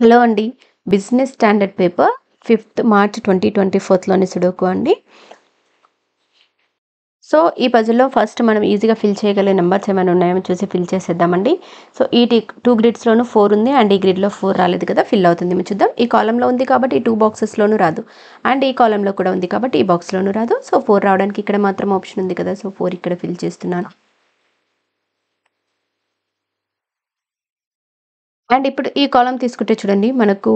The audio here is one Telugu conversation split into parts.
హలో అండి. Business standard paper 5th March 2024లోని సుడోకు అండి. సో ఈ పజిల్లో ఫస్ట్ మనం ఈజీగా ఫిల్ చేయగలిగే నెంబర్స్ ఏమైనా ఉన్నాయేమో చూసి ఫిల్ చేసేద్దామండి. సో ఈ 2 గ్రిడ్స్లోనూ 4 ఉంది అండ్ ఈ గ్రిడ్లో 4 రాలేదు కదా, ఫిల్ అవుతుంది. మేము చూద్దాం. ఈ కాలంలో ఉంది కాబట్టి ఈ 2 బాక్సెస్లోనూ రాదు అండ్ ఈ కాలంలో కూడా ఉంది కాబట్టి ఈ బాక్స్లోనూ రాదు. సో 4 రావడానికి ఇక్కడ మాత్రం ఆప్షన్ ఉంది కదా, సో 4 ఇక్కడ ఫిల్ చేస్తున్నాను. అండ్ ఇప్పుడు ఈ కాలం తీసుకుంటే చూడండి, మనకు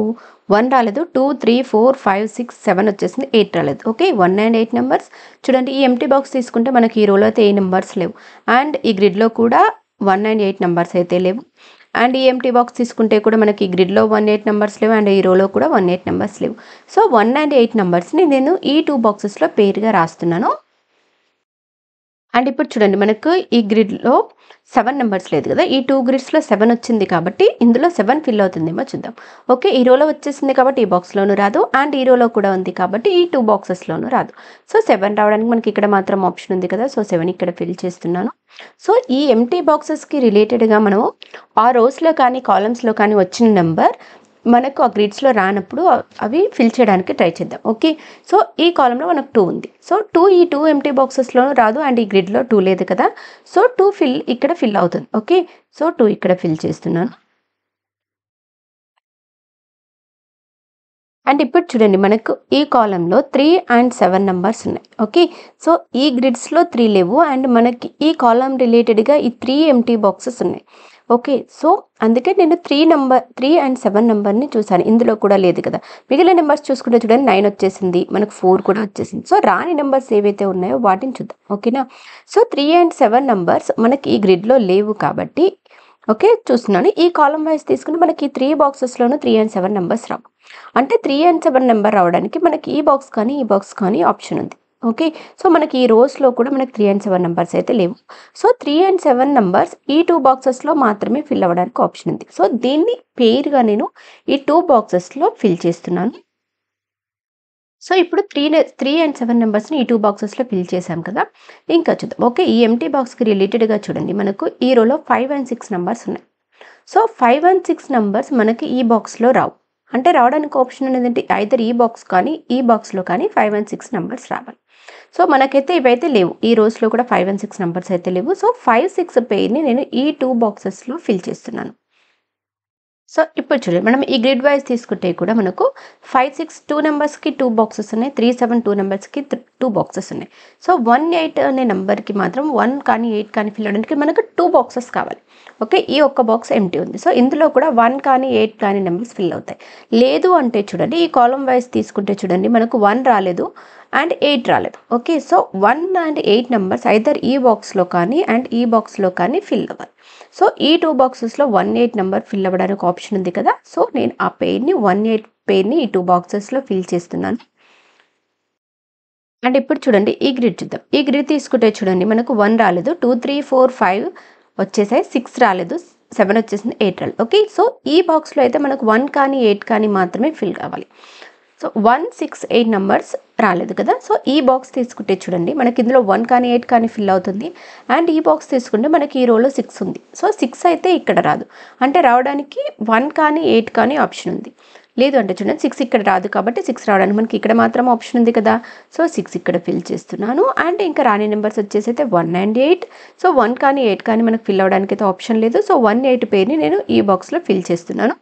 1 రాలేదు, 2, 3, 4, 5, 6, 7 వచ్చేసింది, 8 రాలేదు. Okay, 1 and 8 numbers. చూడండి, ఈ ఎంటీ బాక్స్ తీసుకుంటే మనకి ఈ రోలో అయితే ఏ నెంబర్స్ లేవు అండ్ ఈ గ్రిడ్లో కూడా 1 and 8 నెంబర్స్ అయితే లేవు. అండ్ ఈ ఎంటీ బాక్స్ తీసుకుంటే కూడా మనకి గ్రిడ్లో 1, 8 నెంబర్స్ లేవు అండ్ ఈ రోలో కూడా 1, 8 నెంబర్స్ లేవు. సో 1 and 8 నెంబర్స్ని నేను ఈ 2 బాక్సెస్లో పేరుగా రాస్తున్నాను. అండ్ ఇప్పుడు చూడండి, మనకు ఈ గ్రిడ్లో 7 నెంబర్స్ లేదు కదా, ఈ 2 గ్రిడ్స్లో 7 వచ్చింది కాబట్టి ఇందులో 7 ఫిల్ అవుతుందేమో చూద్దాం. ఓకే, ఈ రోలో వచ్చేసింది కాబట్టి ఈ బాక్స్లోనూ రాదు అండ్ ఈ రోలో కూడా ఉంది కాబట్టి ఈ 2 బాక్సెస్లోనూ రాదు. సో 7 రావడానికి మనకి ఇక్కడ మాత్రం ఆప్షన్ ఉంది కదా, సో 7 ఇక్కడ ఫిల్ చేస్తున్నాను. సో ఈ ఎంటీ బాక్సెస్కి రిలేటెడ్గా మనం ఆ రోస్లో కానీ కాలమ్స్లో కానీ వచ్చిన నెంబర్ మనకు ఆ గ్రిడ్స్లో రానప్పుడు అవి ఫిల్ చేయడానికి ట్రై చేద్దాం. ఓకే, సో ఈ కాలంలో మనకు 2 ఉంది. సో 2 ఈ 2 ఎంటీ బాక్సెస్లోనూ రాదు అండ్ ఈ గ్రిడ్లో 2 లేదు కదా, సో 2 ఇక్కడ ఫిల్ అవుతుంది. ఓకే, సో 2 ఇక్కడ ఫిల్ చేస్తున్నాను. అండ్ ఇప్పుడు చూడండి, మనకు ఈ కాలంలో 3 and 7 నెంబర్స్ ఉన్నాయి. ఓకే, సో ఈ గ్రిడ్స్లో 3 లేవు అండ్ మనకి ఈ కాలం రిలేటెడ్గా ఈ 3 ఎంటీ బాక్సెస్ ఉన్నాయి. ఓకే, సో అందుకే నేను 3 and 7 నెంబర్ని చూసాను, ఇందులో కూడా లేదు కదా. మిగిలిన నెంబర్స్ చూసుకుంటే చూడండి, 9 వచ్చేసింది, మనకు 4 కూడా వచ్చేసింది. సో రాని నెంబర్స్ ఏవైతే ఉన్నాయో వాటిని చూద్దాం. ఓకేనా, సో 3 and 7 నెంబర్స్ మనకి ఈ గ్రిడ్లో లేవు కాబట్టి ఓకే చూస్తున్నాను. ఈ కాలం వైజ్ తీసుకుంటే మనకి 3 బాక్సెస్లోనూ 3 and 7 నెంబర్స్ రావు. అంటే 3 and 7 నెంబర్ రావడానికి మనకి ఈ బాక్స్ కానీ ఈ బాక్స్ కానీ ఆప్షన్ ఉంది. ఓకే, సో మనకి ఈ రోస్లో కూడా మనకి 3 and 7 నెంబర్స్ అయితే లేవు. సో 3 and 7 నెంబర్స్ ఈ 2 బాక్సెస్లో మాత్రమే ఫిల్ అవ్వడానికి ఆప్షన్ ఉంది. సో దీన్ని పేరుగా నేను ఈ 2 బాక్సెస్లో ఫిల్ చేస్తున్నాను. సో ఇప్పుడు 3 and 7 నెంబర్స్ని ఈ 2 బాక్సెస్లో ఫిల్ చేసాం కదా, ఇంకా చూద్దాం. ఓకే, ఈ ఎంటీ బాక్స్కి రిలేటెడ్గా చూడండి, మనకు ఈ రోలో 5 and 6 నెంబర్స్ ఉన్నాయి. సో 5 and 6 నెంబర్స్ మనకి ఈ బాక్స్లో రావు. అంటే రావడానికి ఆప్షన్ అనేది ఏంటి, ఐదర్ ఈ బాక్స్ కానీ ఈ బాక్స్లో కానీ 5 and 6 నెంబర్స్ రావాలి. సో మనకైతే ఇవైతే లేవు, ఈ రోజులో కూడా 5 and 6 నెంబర్స్ అయితే లేవు. సో 5, 6 పెయిర్ని నేను ఈ 2 బాక్సెస్లో ఫిల్ చేస్తున్నాను. సో ఇప్పుడు చూడండి, మనం ఈ గ్రిడ్ వైజ్ తీసుకుంటే కూడా మనకు 5, 6 2 నెంబర్స్కి 2 బాక్సెస్ ఉన్నాయి, 3, 7 2 నెంబర్స్కి 2 బాక్సెస్ ఉన్నాయి. సో 1, 8 అనే నెంబర్కి మాత్రం 1 కానీ 8 కానీ ఫిల్ అవ్వడానికి మనకు 2 బాక్సెస్ కావాలి. ఓకే, ఈ ఒక్క బాక్స్ ఎంటీ ఉంది. సో ఇందులో కూడా 1 కానీ 8 కానీ నెంబర్స్ ఫిల్ అవుతాయి. లేదు అంటే చూడండి, ఈ కాలం వైజ్ తీసుకుంటే చూడండి, మనకు 1 రాలేదు అండ్ 8 రాలేదు. Okay, so 1 and 8 numbers either ఈ బాక్స్లో కానీ అండ్ ఈ బాక్స్లో కానీ ఫిల్ అవ్వాలి. సో ఈ 2 బాక్సెస్లో 1, 8 నెంబర్ ఫిల్ అవ్వడానికి ఆప్షన్ ఉంది కదా, సో నేను ఆ పెయిర్ని 1, 8 పెయిర్ని ఈ 2 బాక్సెస్లో ఫిల్ చేస్తున్నాను. అండ్ ఇప్పుడు చూడండి, ఈ గ్రిడ్ చూద్దాం. ఈ గ్రిడ్ తీసుకుంటే చూడండి, మనకు 1 రాలేదు, 2, 3, 4, 5 వచ్చేసాయి, 6 రాలేదు, 7 వచ్చేసింది, 8 రాలేదు. ఓకే, సో ఈ బాక్స్లో అయితే మనకు 1 కానీ 8 కానీ మాత్రమే ఫిల్ కావాలి. సో 1, 6, 8 నెంబర్స్ రాలేదు కదా. సో ఈ బాక్స్ తీసుకుంటే చూడండి, మనకి ఇందులో 1 కానీ 8 కానీ ఫిల్ అవుతుంది అండ్ ఈ బాక్స్ తీసుకుంటే మనకి ఈ రోలో 6 ఉంది. సో 6 అయితే ఇక్కడ రాదు, అంటే రావడానికి 1 కానీ 8 కానీ ఆప్షన్ ఉంది. లేదు అంటే చూడండి, 6 ఇక్కడ రాదు కాబట్టి 6 రావడానికి మనకి ఇక్కడ మాత్రం ఆప్షన్ ఉంది కదా, సో 6 ఇక్కడ ఫిల్ చేస్తున్నాను. అండ్ ఇంకా రాని నెంబర్స్ వచ్చేసి అయితే 1 and 8. సో 1 కానీ 8 కానీ మనకు ఫిల్ అవ్వడానికి అయితే ఆప్షన్ లేదు. సో 1, 8 పేరుని నేను ఈ బాక్స్లో ఫిల్ చేస్తున్నాను.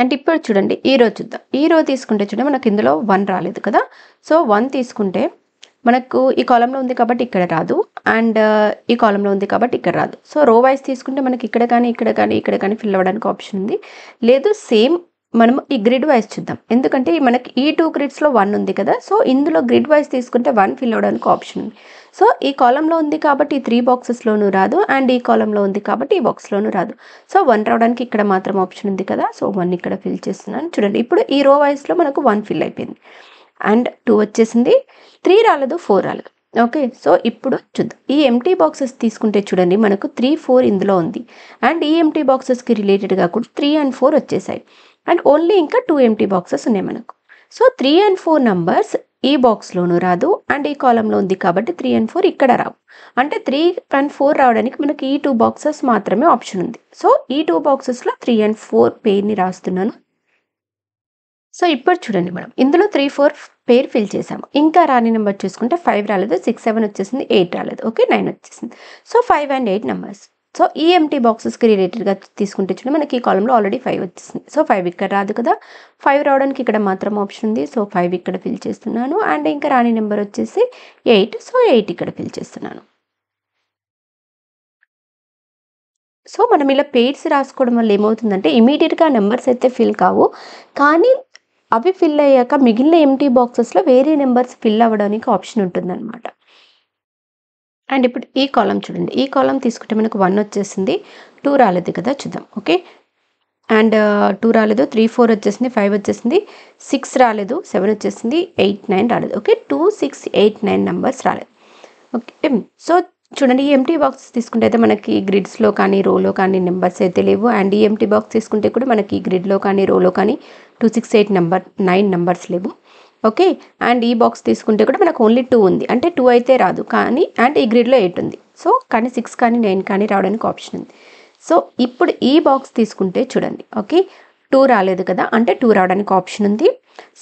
అంటే ఇప్పుడు చూడండి, ఈ రో చూద్దాం. ఈ రో తీసుకుంటే చూడండి, మనకి ఇందులో 1 రాలేదు కదా, సో 1 తీసుకుంటే మనకు ఈ కాలంలో ఉంది కాబట్టి ఇక్కడ రాదు అండ్ ఈ కాలంలో ఉంది కాబట్టి ఇక్కడ రాదు. సో రో వైజ్ తీసుకుంటే మనకి ఇక్కడ కానీ ఇక్కడ కానీ ఇక్కడ కానీ ఫిల్ అవ్వడానికి ఆప్షన్ ఉంది. లేదు సేమ్ మనం ఈ గ్రిడ్ వైజ్ చూద్దాం, ఎందుకంటే మనకి ఈ 2 గ్రిడ్స్లో 1 ఉంది కదా, సో ఇందులో గ్రిడ్ వైజ్ తీసుకుంటే 1 ఫిల్ అవ్వడానికి ఆప్షన్ ఉంది. సో ఈ కాలంలో ఉంది కాబట్టి ఈ 3 బాక్సెస్లోనూ రాదు అండ్ ఈ కాలంలో ఉంది కాబట్టి ఈ బాక్స్లోనూ రాదు. సో 1 రావడానికి ఇక్కడ మాత్రం ఆప్షన్ ఉంది కదా, సో 1 ఇక్కడ ఫిల్ చేస్తున్నాను. చూడండి, ఇప్పుడు ఈ రో వైజ్లో మనకు 1 ఫిల్ అయిపోయింది అండ్ 2 వచ్చేసింది, 3 రాలేదు, 4 రాలేదు. ఓకే, సో ఇప్పుడు చూద్దాం. ఈ ఎంటీ బాక్సెస్ తీసుకుంటే చూడండి, మనకు 3, 4 ఇందులో ఉంది అండ్ ఈ ఎంటీ బాక్సెస్కి రిలేటెడ్గా కూడా 3 and 4 వచ్చేసాయి అండ్ ఓన్లీ ఇంకా 2 ఎంటీ బాక్సెస్ ఉన్నాయి మనకు. సో 3 and 4 నెంబర్స్ ఈ బాక్స్లోనూ రాదు అండ్ ఈ కాలంలో ఉంది కాబట్టి 3 and 4 ఇక్కడ రావు. అంటే 3 and 4 రావడానికి మనకి ఈ 2 బాక్సెస్ మాత్రమే ఆప్షన్ ఉంది. సో ఈ 2 బాక్సెస్లో 3 and 4 పేర్ని రాస్తున్నాను. సో ఇప్పుడు చూడండి మనం ఇందులో 3, 4 పేరు ఫిల్ చేసాము. ఇంకా రాని నెంబర్ చూసుకుంటే 5 రాలేదు, 6, 7 వచ్చేసింది, 8 రాలేదు, ఓకే 9 వచ్చేసింది. So 5 and 8 numbers. సో ఈ ఎంటీ బాక్సెస్కి రిలేటెడ్గా తీసుకుంటే చూడండి మనకి ఈ కాలంలో ఆల్రెడీ 5 వచ్చేసింది. సో 5 ఇక్కడ రాదు కదా, 5 రావడానికి ఇక్కడ మాత్రం ఆప్షన్ ఉంది. సో 5 ఇక్కడ ఫిల్ చేస్తున్నాను అండ్ ఇంకా రాని నెంబర్ వచ్చేసి 8. సో 8 ఇక్కడ ఫిల్ చేస్తున్నాను. సో మనం ఇలా పేర్స్ రాసుకోవడం వల్ల ఏమవుతుందంటే ఇమీడియట్గా నెంబర్స్ అయితే ఫిల్ కావు, కానీ అవి ఫిల్ అయ్యాక మిగిలిన ఎంటీ బాక్సెస్లో వేరే నెంబర్స్ ఫిల్ అవ్వడానికి ఆప్షన్ ఉంటుందన్నమాట. అండ్ ఇప్పుడు ఈ కాలం చూడండి, ఈ కాలం తీసుకుంటే మనకు 1 వచ్చేసింది, 2 రాలేదు కదా చూద్దాం, ఓకే అండ్ 2 రాలేదు, 3, 4 వచ్చేసింది, 5 వచ్చేసింది, 6 రాలేదు, 7 వచ్చేసింది, 8, 9 రాలేదు, ఓకే 2, 6, 8, 9 నెంబర్స్ రాలేదు, ఓకే. సో చూడండి ఈ ఎంటీ బాక్స్ తీసుకుంటే అయితే మనకి గ్రిడ్స్లో కానీ రోలో కానీ నెంబర్స్ అయితే లేవు. అండ్ ఈ ఎంటీ బాక్స్ తీసుకుంటే కూడా మనకి గ్రిడ్లో కానీ రోలో కానీ 2, 6, 8, 9 నెంబర్స్ లేవు, ఓకే. అండ్ ఈ బాక్స్ తీసుకుంటే కూడా మనకు ఓన్లీ 2 ఉంది, అంటే 2 అయితే రాదు, కానీ అండ్ ఈ గ్రిడ్లో 8 ఉంది. సో కానీ 6 కానీ 9 కానీ రావడానికి ఆప్షన్ ఉంది. సో ఇప్పుడు ఈ బాక్స్ తీసుకుంటే చూడండి, ఓకే 2 రాలేదు కదా, అంటే 2 రావడానికి ఆప్షన్ ఉంది.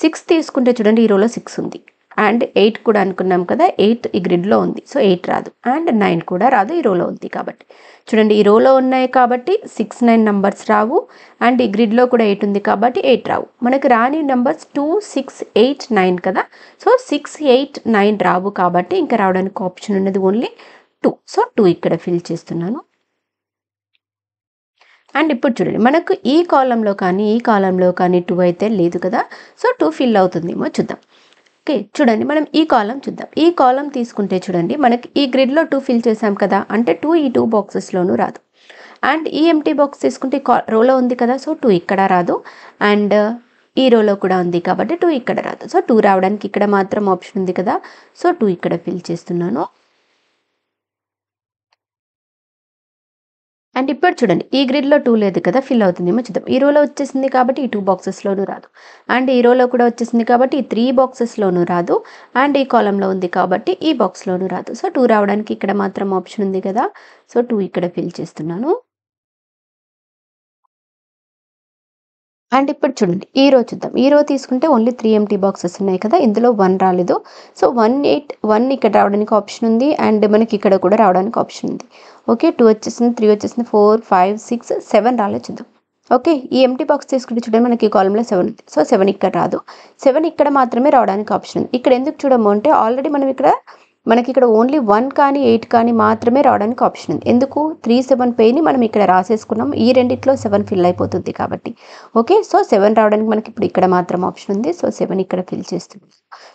6 తీసుకుంటే చూడండి ఈ రోలో 6 ఉంది అండ్ 8 కూడా అనుకున్నాం కదా, 8 ఈ గ్రిడ్లో ఉంది, సో 8 రాదు అండ్ 9 కూడా రాదు, ఈ రోలో ఉంది కాబట్టి. చూడండి ఈ రోలో ఉన్నాయి కాబట్టి 6, 9 నెంబర్స్ రావు అండ్ ఈ గ్రిడ్లో కూడా 8 ఉంది కాబట్టి 8 రావు. మనకి రాని నెంబర్స్ 2, 6, 8, 9 కదా, సో 6, 8, 9 రావు కాబట్టి ఇంకా రావడానికి ఆప్షన్ ఉన్నది ఓన్లీ 2. సో 2 ఇక్కడ ఫిల్ చేస్తున్నాను. అండ్ ఇప్పుడు చూడండి మనకు ఈ కాలంలో కానీ ఈ కాలంలో కానీ 2 అయితే లేదు కదా, సో 2 ఫిల్ అవుతుందేమో చూద్దాం. ఓకే చూడండి మనం ఈ కాలం చూద్దాం. ఈ కాలం తీసుకుంటే చూడండి మనకి ఈ గ్రిడ్లో 2 ఫిల్ చేసాం కదా, అంటే 2 ఈ 2 బాక్సెస్లోనూ రాదు. అండ్ ఈ ఎంటీ బాక్స్ తీసుకుంటే రోలో ఉంది కదా, సో 2 ఇక్కడ రాదు అండ్ ఈ రోలో కూడా ఉంది కాబట్టి 2 ఇక్కడ రాదు. సో 2 రావడానికి ఇక్కడ మాత్రం ఆప్షన్ ఉంది కదా, సో 2 ఇక్కడ ఫిల్ చేస్తున్నాను. అండ్ ఇప్పుడు చూడండి ఈ గ్రిడ్లో 2 లేదు కదా, ఫిల్ అవుతుందేమో చూద్దాం. ఈ రోలో వచ్చేసింది కాబట్టి ఈ 2 బాక్సెస్లోనూ రాదు అండ్ ఈ రోలో కూడా వచ్చేసింది కాబట్టి ఈ 3 బాక్సెస్లోనూ రాదు అండ్ ఈ కాలంలో ఉంది కాబట్టి ఈ బాక్స్లోనూ రాదు. సో 2 రావడానికి ఇక్కడ మాత్రం ఆప్షన్ ఉంది కదా, సో 2 ఇక్కడ ఫిల్ చేస్తున్నాను. అండ్ ఇప్పుడు చూడండి ఈ రో చూద్దాం. ఈ రో తీసుకుంటే ఓన్లీ 3 ఎంటీ బాక్సెస్ ఉన్నాయి కదా, ఇందులో 1 రాలేదు. సో 1, 8, 1 ఇక్కడ రావడానికి ఆప్షన్ ఉంది అండ్ మనకి ఇక్కడ కూడా రావడానికి ఆప్షన్ ఉంది, ఓకే 2 వచ్చేసింది, 3 వచ్చేసింది, 4, 5, 6, 7 రాలేదు చూద్దాం, ఓకే. ఈ ఎంటీ బాక్స్ తీసుకుంటే చూడండి మనకి ఈ కాలంలో 7 ఉంది, సో 7 ఇక్కడ రాదు, 7 ఇక్కడ మాత్రమే రావడానికి ఆప్షన్ ఉంది. ఇక్కడ ఎందుకు చూడము అంటే ఆల్రెడీ మనం మనకి ఇక్కడ ఓన్లీ 1 కానీ 8 కానీ మాత్రమే రావడానికి ఆప్షన్ ఉంది. ఎందుకు 3, 7 పేని మనం ఇక్కడ రాసేసుకున్నాం, ఈ రెండిట్లో 7 ఫిల్ అయిపోతుంది కాబట్టి, ఓకే. సో 7 రావడానికి మనకి ఇప్పుడు ఇక్కడ మాత్రం ఆప్షన్ ఉంది, సో 7 ఇక్కడ ఫిల్ చేస్తుంది.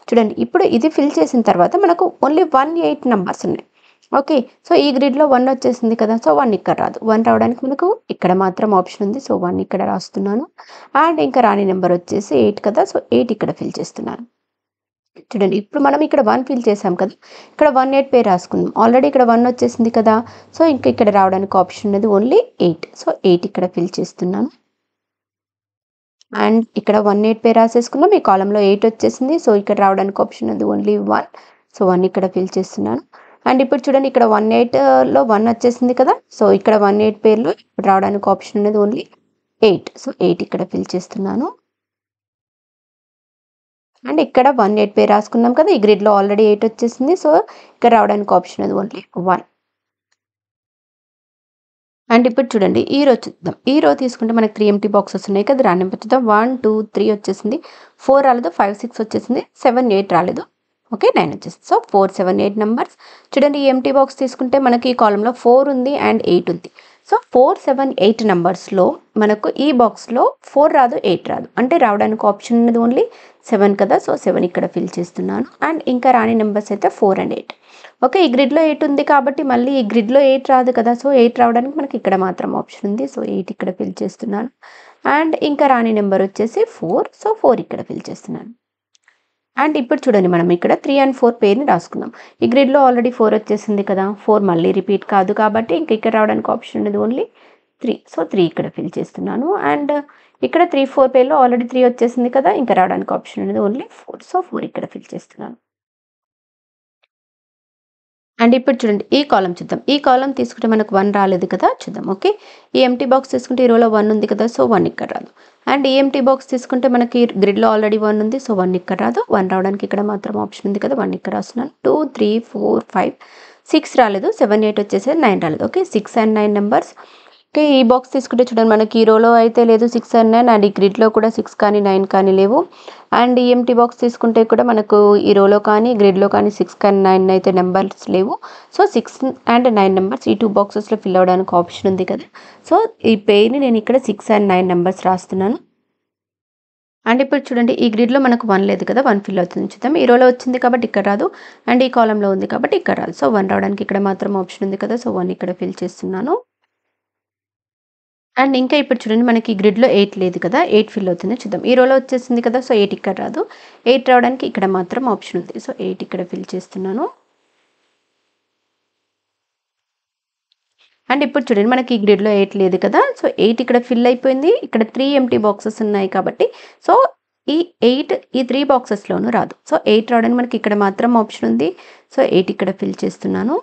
చూడండి ఇప్పుడు ఇది ఫిల్ చేసిన తర్వాత మనకు ఓన్లీ 1, 8 నెంబర్స్ ఉన్నాయి, ఓకే. సో ఈ గ్రిడ్లో 1 వచ్చేసింది కదా, సో 1 ఇక్కడ రాదు, 1 రావడానికి మనకు ఇక్కడ మాత్రం ఆప్షన్ ఉంది, సో 1 ఇక్కడ రాస్తున్నాను. అండ్ ఇంకా రాని నెంబర్ వచ్చేసి 8 కదా, సో 8 ఇక్కడ ఫిల్ చేస్తున్నాను. చూడండి ఇప్పుడు మనం ఇక్కడ 1 ఫిల్ చేసాం కదా, ఇక్కడ 1, 8 పేరు రాసుకుందాం. ఆల్రెడీ ఇక్కడ 1 వచ్చేసింది కదా, సో ఇంకా ఇక్కడ రావడానికి ఆప్షన్ ఉన్నది ఓన్లీ 8, సో 8 ఇక్కడ ఫిల్ చేస్తున్నాను. అండ్ ఇక్కడ 1, 8 పేరు రాసేసుకున్నాం, ఈ కాలంలో 8 వచ్చేసింది, సో ఇక్కడ రావడానికి ఆప్షన్ ఉంది ఓన్లీ 1, సో 1 ఇక్కడ ఫిల్ చేస్తున్నాను. అండ్ ఇప్పుడు చూడండి ఇక్కడ 1, 8లో 1 వచ్చేసింది కదా, సో ఇక్కడ 1, 8 పేర్లో ఇప్పుడు రావడానికి ఆప్షన్ ఉన్నది ఓన్లీ 8, సో 8 ఇక్కడ ఫిల్ చేస్తున్నాను. అండ్ ఇక్కడ 1, 8 పేరు రాసుకున్నాం కదా, ఈ గ్రిడ్లో ఆల్రెడీ 8 వచ్చేసింది, సో ఇక్కడ రావడానికి ఆప్షన్ అది ఓన్లీ 1. అండ్ ఇప్పుడు చూడండి ఈ రో చూద్దాం. ఈ రో తీసుకుంటే మనకి 3 ఎంటీ బాక్సెస్ ఉన్నాయి కదా, రాని నెంబర్ చూద్దాం. 1, 2, 3 వచ్చేసింది, 4 రాలేదు, 5, 6 వచ్చేసింది, 7, 8 రాలేదు, ఓకే 9 వచ్చేసింది. So 4, 7, 8 numbers. చూడండి ఈ ఎంటీ బాక్స్ తీసుకుంటే మనకి ఈ కాలంలో 4 ఉంది అండ్ 8 ఉంది. సో 4, 7, 8 నెంబర్స్లో మనకు ఈ బాక్స్లో 4 రాదు, 8 రాదు, అంటే రావడానికి ఆప్షన్ ఉన్నది ఓన్లీ 7 కదా, సో 7 ఇక్కడ ఫిల్ చేస్తున్నాను. అండ్ ఇంకా రాని నెంబర్స్ అయితే 4 and 8, ఓకే. ఈ గ్రిడ్లో 8 ఉంది కాబట్టి మళ్ళీ ఈ గ్రిడ్లో 8 రాదు కదా, సో 8 రావడానికి మనకి ఇక్కడ మాత్రం ఆప్షన్ ఉంది, సో 8 ఇక్కడ ఫిల్ చేస్తున్నాను. అండ్ ఇంకా రాని నెంబర్ వచ్చేసి 4, సో 4 ఇక్కడ ఫిల్ చేస్తున్నాను. అండ్ ఇప్పుడు చూడండి మనం ఇక్కడ 3 and 4 పేర్ని రాసుకుందాం. ఈ గ్రిడ్లో ఆల్రెడీ 4 వచ్చేసింది కదా, 4 మళ్ళీ రిపీట్ కాదు కాబట్టి ఇంక ఇక్కడ రావడానికి ఆప్షన్ ఉన్నది ఓన్లీ 3. సో 3 ఇక్కడ ఫిల్ చేస్తున్నాను. అండ్ ఇక్కడ 3, 4 పేర్లో ఆల్రెడీ 3 వచ్చేసింది కదా! ఇంకా రావడానికి ఆప్షన్ అనేది ఓన్లీ 4. సో 4 ఇక్కడ ఫిల్ చేస్తున్నాను. అండ్ ఇప్పుడు చూడండి ఈ కాలమ్ చూద్దాం. ఈ కాలమ్ తీసుకుంటే మనకు 1 రాలేదు కదా! చూద్దాం. ఓకే. ఈ ఎంప్టీ బాక్స్ తీసుకుంటే ఈ రోలో 1 ఉంది కదా! సో 1 ఇక్కడ రాదు. అండ్ ఈ ఎంప్టీ బాక్స్ తీసుకుంటే మనకి గ్రిడ్‌లో ఆల్రెడీ 1 ఉంది. సో 1 ఇక్కడ రాదు. 1 రావడానికి ఇక్కడ మాత్రం ఆప్షన్ ఉంది కదా! 1 ఇక్కడ రాస్తున్నాను. 2, 3, 4, 5, 6 రాలేదు. 7, 8 వచ్చేసేది. 9 రాలేదు. ఓకే. 6 and 9 numbers. ఓకే. ఈ బాక్స్ తీసుకుంటే చూడండి మనకి ఈ రోలో అయితే లేదు 6 అండ్ 9 అండ్ ఈ గ్రిడ్‌లో కూడా 6 కానీ 9 కానీ లేవు. అండ్ ఈ ఎంప్టీ బాక్స్ తీసుకుంటే కూడా మనకు ఈ రోలో కానీ గ్రిడ్‌లో కానీ 6 కానీ 9 అయితే నంబర్స్ లేవు. సో 6 అండ్ 9 నంబర్స్ ఈ 2 బాక్సెస్‌లో ఫిల్ అవ్వడానికి ఆప్షన్ ఉంది కదా! సో ఈ పెయిర్‌ని నేను ఇక్కడ 6 అండ్ 9 నంబర్స్ రాస్తున్నాను. అండ్ ఇప్పుడు చూడండి ఈ గ్రిడ్‌లో మనకు 1 లేదు కదా! 1 ఫిల్ అవుతుంది చూద్దాం. ఈ రోలో వచ్చింది కాబట్టి ఇక్కడ రాదు. అండ్ ఈ కాలమ్‌లో ఉంది కాబట్టి ఇక్కడ రాదు. సో 1 రావడానికి ఇక్కడ మాత్రం ఆప్షన్ ఉంది కదా! సో 1 ఇక్కడ ఫిల్ చేస్తున్నాను. అండ్ ఇంకా ఇప్పుడు చూడండి మనకి గ్రిడ్‌లో 8 లేదు కదా! 8 ఫిల్ అవుతుందో చూద్దాం. ఈ రోలో వచ్చేసింది కదా! సో 8 ఇక్కడ రాదు. 8 రావడానికి ఇక్కడ మాత్రం ఆప్షన్ ఉంది. సో 8 ఇక్కడ ఫిల్ చేస్తున్నాను. అండ్ ఇప్పుడు చూడండి మనకి ఈ గ్రిడ్‌లో 8 లేదు కదా! సో 8 ఇక్కడ ఫిల్ అయిపోయింది. ఇక్కడ 3 ఎంప్టీ బాక్సెస్ ఉన్నాయి కాబట్టి సో ఈ 8 ఈ 3 బాక్సెస్‌లోనూ రాదు. సో 8 రావడానికి మనకి ఇక్కడ మాత్రం ఆప్షన్ ఉంది. సో 8 ఇక్కడ ఫిల్ చేస్తున్నాను.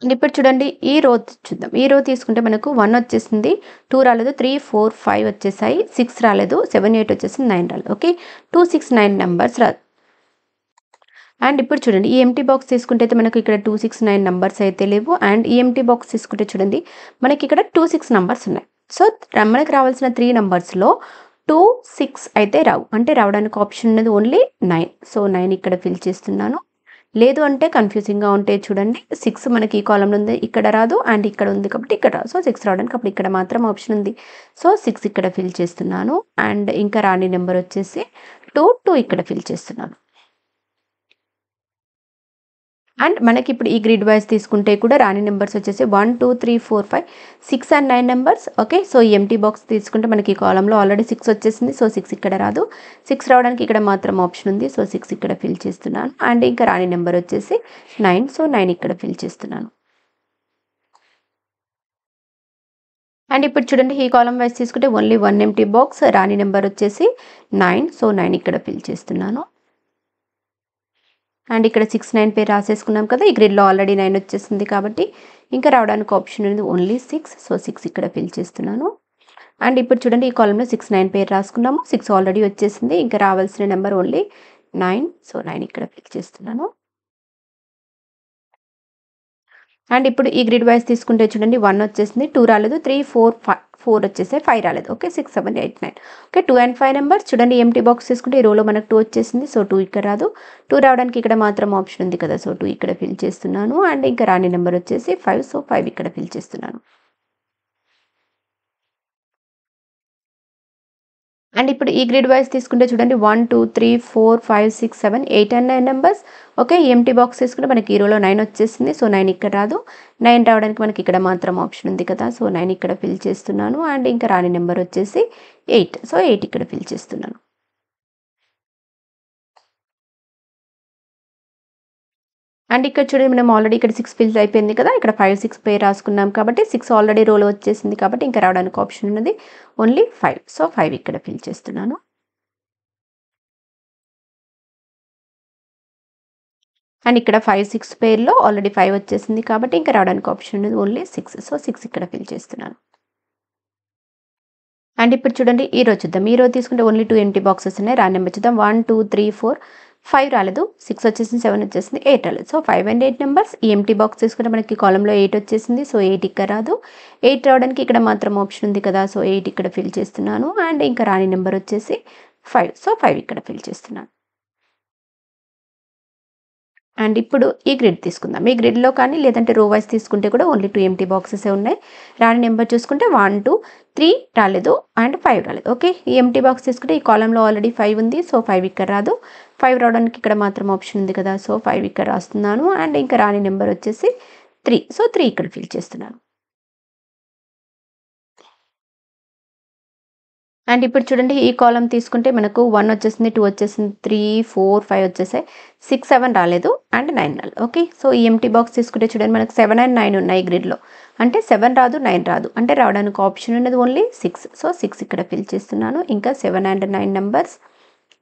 అండ్ ఇప్పుడు చూడండి ఈ రో చూద్దాం. ఈ రో తీసుకుంటే మనకు 1 వచ్చేసింది. 2 రాలేదు. 3, 4, 5 వచ్చేసాయి. 6 రాలేదు. 7, 8 వచ్చేసింది. 9 రాలేదు. ఓకే. 2, 6, 9 నంబర్స్ అండ్ ఇప్పుడు చూడండి ఈ ఎంప్టీ బాక్స్ తీసుకుంటే అయితే మనకు ఇక్కడ 2, 6, 9 నంబర్స్ అయితే లేవు. అండ్ ఈ ఎంప్టీ బాక్స్ తీసుకుంటే చూడండి మనకి ఇక్కడ 2, 6 నంబర్స్ ఉన్నాయి. సో మనకి రావాల్సిన 3 నంబర్స్‌లో 2, 6 అయితే రావు. అంటే రావడానికి ఆప్షన్ ఉన్నది ఓన్లీ 9. సో 9 ఇక్కడ ఫిల్ చేస్తున్నాను. లేదు అంటే కన్‌ఫ్యూజింగ్‌గా ఉంటే చూడండి 6 మనకి ఈ కాలమ్‌లో ఉంది. ఇక్కడ రాదు. అండ్ ఇక్కడ ఉంది కాబట్టి ఇక్కడ రాదు. సో 6 రావడానికి అప్పుడు ఇక్కడ మాత్రం ఆప్షన్ ఉంది. సో 6 ఇక్కడ ఫిల్ చేస్తున్నాను. అండ్ ఇంకా రాని నెంబర్ వచ్చేసి 2, 2 ఇక్కడ ఫిల్ చేస్తున్నాను. అండ్ మనకి ఇప్పుడు ఈ గ్రిడ్ వైస్ తీసుకుంటే కూడా రాని నెంబర్స్ వచ్చేసి 1, 2, 3, 4, 5, 6 అండ్ 9 నెంబర్స్. ఓకే. సో ఈ ఎంప్టీ బాక్స్ తీసుకుంటే మనకి ఈ కాలమ్‌లో ఆల్రెడీ 6 వచ్చేసింది. సో 6 ఇక్కడ రాదు. 6 రావడానికి ఇక్కడ మాత్రం ఆప్షన్ ఉంది. సో 6 ఇక్కడ ఫిల్ చేస్తున్నాను. అండ్ ఇంకా రాని నెంబర్ వచ్చేసి 9. సో 9 ఇక్కడ ఫిల్ చేస్తున్నాను. అండ్ ఇప్పుడు చూడండి ఈ కాలమ్ వైస్ తీసుకుంటే ఓన్లీ 1 ఎంప్టీ బాక్స్. రాని నెంబర్ వచ్చేసి 9. సో 9 ఇక్కడ ఫిల్ చేస్తున్నాను. అండ్ ఇక్కడ 6, 9 పేరు రాసేసుకున్నాం కదా! ఈ గ్రిడ్‌లో ఆల్రెడీ 9 వచ్చేసింది కాబట్టి ఇంకా రావడానికి ఆప్షన్ అనేది ఓన్లీ 6. సో 6 ఇక్కడ ఫిల్ చేస్తున్నాను. అండ్ ఇప్పుడు చూడండి ఈ కాలమ్‌లో 6, 9 పేరు రాసుకున్నాము. 6 ఆల్రెడీ వచ్చేసింది. ఇంకా రావాల్సిన నెంబర్ ఓన్లీ 9. సో 9 ఇక్కడ ఫిల్ చేస్తున్నాను. అండ్ ఇప్పుడు ఈ గ్రిడ్ వైస్ తీసుకుంటే చూడండి 1 వచ్చేసింది. 2 రాలేదు. 3, 4, 4 వచ్చేసాయి. 5 రాలేదు. ఓకే. 6, 7, 8, 9. ఓకే. 2 అండ్ 5 నంబర్స్ చూడండి ఎంప్టీ బాక్స్ తీసుకుంటే ఈ రోలో మనకు 2 వచ్చేసింది. సో 2 ఇక్కడ రాదు. 2 రావడానికి ఇక్కడ మాత్రం ఆప్షన్ ఉంది కదా! సో 2 ఇక్కడ ఫిల్ చేస్తున్నాను. అండ్ ఇంకా రాని నెంబర్ వచ్చేసి 5. సో 5 ఇక్కడ ఫిల్ చేస్తున్నాను. అండ్ ఇప్పుడు ఈ గ్రిడ్ వైస్ తీసుకుంటే చూడండి 1, 2, 3, 4, 5, 6, 7, 8 and 9 numbers. Okay. Empty box తీసుకుంటే మనకి ఈ రోలో 9 వచ్చేసింది. సో 9 ఇక్కడ రాదు. 9 రావడానికి మనకి ఇక్కడ మాత్రం ఆప్షన్ ఉంది కదా! సో 9 ఇక్కడ ఫిల్ చేస్తున్నాను. అండ్ ఇంకా రాని నెంబర్ వచ్చేసి 8. సో 8 ఇక్కడ ఫిల్ చేస్తున్నాను. అండ్ ఇక్కడ చూడండి మనం ఆల్రెడీ ఇక్కడ 6 ఫిల్ అయిపోయింది కదా! ఇక్కడ 5, 6 పేరు రాసుకున్నాం కాబట్టి 6 ఆల్రెడీ రోలో వచ్చేసింది కాబట్టి ఇంకా రావడానికి ఆప్షన్ ఉన్నది ఓన్లీ 5. సో 5 ఇక్కడ ఫిల్ చేస్తున్నాను. అండ్ ఇక్కడ 5, 6 పేర్లో ఆల్రెడీ 5 వచ్చేసింది కాబట్టి ఇంకా రావడానికి ఆప్షన్ ఉన్నది ఓన్లీ 6. సో 6 ఇక్కడ ఫిల్ చేస్తున్నాను. అండ్ ఇప్పుడు చూడండి ఈ రో చూద్దాం. ఈ రో తీసుకుంటే ఓన్లీ 2 ఎంప్టీ బాక్సెస్ ఉన్నాయి. రాని నెంబర్ చూద్దాం. 1, 2, 3, 4, 5 రాలేదు. 6 వచ్చేసింది. 7 వచ్చేసింది. 8 రాలేదు. So 5 and 8 numbers. ఈ ఎంప్టీ బాక్స్ తీసుకుంటే మనకి కాలమ్‌లో 8 వచ్చేసింది. సో 8 ఇక్కడ రాదు. 8 రావడానికి ఇక్కడ మాత్రం ఆప్షన్ ఉంది కదా! సో 8 ఇక్కడ ఫిల్ చేస్తున్నాను. అండ్ ఇంకా రాని నెంబర్ వచ్చేసి 5. సో 5 ఇక్కడ ఫిల్ చేస్తున్నాను. అండ్ ఇప్పుడు ఈ గ్రిడ్ తీసుకుందాం. ఈ గ్రిడ్‌లో కానీ లేదంటే రో వైస్ తీసుకుంటే కూడా ఓన్లీ 2 ఎంప్టీ బాక్సెసే ఉన్నాయి. రాని నెంబర్ చూసుకుంటే 1, 2, 3 రాలేదు. అండ్ 5 రాలేదు. ఓకే. ఈ ఎంప్టీ బాక్స్ తీసుకుంటే ఈ కాలమ్‌లో ఆల్రెడీ 5 ఉంది. సో 5 ఇక్కడ రాదు. 5 రావడానికి ఇక్కడ మాత్రం ఆప్షన్ ఉంది కదా! సో 5 ఇక్కడ రాస్తున్నాను. అండ్ ఇంకా రాని నెంబర్ వచ్చేసి 3. సో 3 ఇక్కడ ఫిల్ చేస్తున్నాను. అండ్ ఇప్పుడు చూడండి ఈ కాలమ్ తీసుకుంటే మనకు 1 వచ్చేసింది, 2 వచ్చేసింది, 3, 4, 5 వచ్చేసాయి. 6, 7 రాలేదు అండ్ 9 రాలేదు. ఓకే. సో ఈ ఎంప్టీ బాక్స్ తీసుకుంటే చూడండి మనకు 7 అండ్ 9 ఉన్నాయి గ్రిడ్‌లో. అంటే 7 రాదు, 9 రాదు. అంటే రావడానికి ఆప్షన్ ఉన్నది ఓన్లీ 6. సో 6 ఇక్కడ ఫిల్ చేస్తున్నాను. ఇంకా 7 అండ్ 9 నంబర్స్.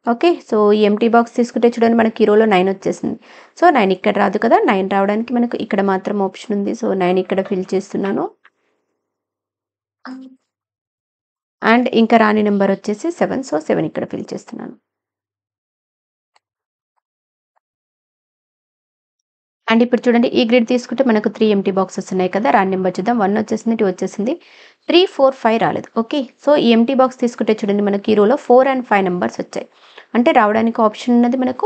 ఓకే. సో ఈ ఎంప్టీ బాక్స్ తీసుకుంటే చూడండి మనకి ఈ రోలో 9 వచ్చేసింది. సో 9 ఇక్కడ రాదు కదా! 9 రావడానికి మనకు ఇక్కడ మాత్రం ఆప్షన్ ఉంది. సో 9 ఇక్కడ ఫిల్ చేస్తున్నాను. అండ్ ఇంకా రాని నంబర్ వచ్చేసి 7. సో 7 ఇక్కడ ఫిల్ చేస్తున్నాను. అండ్ ఇప్పుడు చూడండి ఈ గ్రిడ్ తీసుకుంటే మనకు 3 ఎంప్టీ బాక్సెస్ ఉన్నాయి కదా! రాని నంబర్ చూద్దాం. 1 వచ్చేసింది, 2 వచ్చేసింది. 3, 4, 5 రాలేదు. ఓకే. సో ఈ ఎంప్టీ బాక్స్ తీసుకుంటే చూడండి మనకి ఈ రోలో 4 అండ్ 5 నంబర్స్ వచ్చాయి. అంటే రావడానికి ఆప్షన్ ఉన్నది మనకు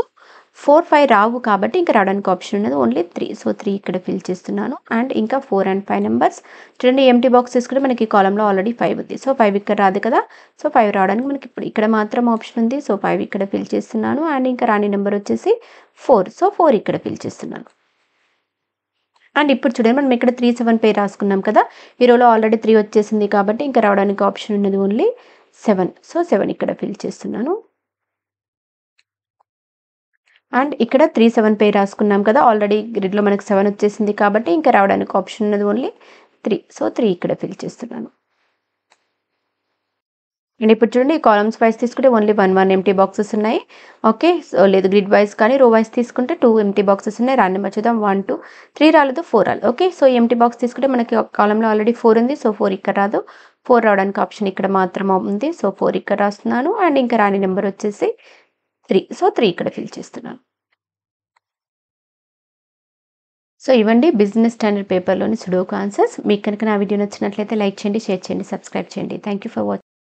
4, 5 రావు కాబట్టి ఇంకా రావడానికి ఆప్షన్ ఉన్నది ఓన్లీ 3. సో 3 ఇక్కడ ఫిల్ చేస్తున్నాను. అండ్ ఇంకా 4 అండ్ 5 నంబర్స్. చూడండి ఎంప్టీ బాక్స్ తీసుకుంటే మనకి ఈ కాలమ్‌లో ఆల్రెడీ 5 ఉంది. సో 5 ఇక్కడ రాదు కదా! సో 5 రావడానికి మనకి ఇప్పుడు ఇక్కడ మాత్రం ఆప్షన్ ఉంది. సో 5 ఇక్కడ ఫిల్ చేస్తున్నాను. అండ్ ఇంకా రాని నంబర్ వచ్చేసి 4. సో 4 ఇక్కడ ఫిల్ చేస్తున్నాను. అండ్ ఇప్పుడు చూడండి మనం ఇక్కడ 3, 7 పేర్ రాసుకున్నాం కదా! ఈ రోలో ఆల్రెడీ 3 వచ్చేసింది కాబట్టి ఇంకా రావడానికి ఆప్షన్ ఉన్నది ఓన్లీ 7. సో 7 ఇక్కడ ఫిల్ చేస్తున్నాను. అండ్ ఇక్కడ 3, 7 పేర్ రాసుకున్నాం కదా! ఆల్రెడీ గ్రిడ్‌లో మనకు 7 వచ్చేసింది కాబట్టి ఇంకా రావడానికి ఆప్షన్ ఉన్నది ఓన్లీ 3. సో 3 ఇక్కడ ఫిల్ చేస్తున్నాను. అండ్ ఇప్పుడు చూడండి ఈ కాలమ్స్ వైస్ తీసుకుంటే ఓన్లీ 1 ఎంప్టీ బాక్సెస్ ఉన్నాయి. ఓకే. సో లేదు గ్రిడ్ వైస్ కానీ రో వైస్ తీసుకుంటే 2 ఎంప్టీ బాక్సెస్ ఉన్నాయి. రాని నంబర్ చూద్దాం. 1, 2, 3 రాలేదు, 4 రాలేదు. ఓకే. సో ఎంప్టీ బాక్స్ తీసుకుంటే మనకి కాలమ్‌లో ఆల్రెడీ 4 ఉంది. సో 4 ఇక్కడ రాదు. 4 రావడానికి ఆప్షన్ ఇక్కడ మాత్రం ఉంది. సో 4 ఇక్కడ రాస్తున్నాను. అండ్ ఇంకా రాని నంబర్ వచ్చేసి 3. సో 3 ఇక్కడ ఫిల్ చేస్తున్నాను. సో ఇవండి బిజినెస్ స్టాండర్డ్ పేపర్‌లోని సుడోకు ఆన్సర్స్. మీకు కనుక నా వీడియో నచ్చినట్లయితే లైక్ చేయండి, షేర్ చేయండి, సబ్స్క్రైబ్ చేయండి. Thank you for watching.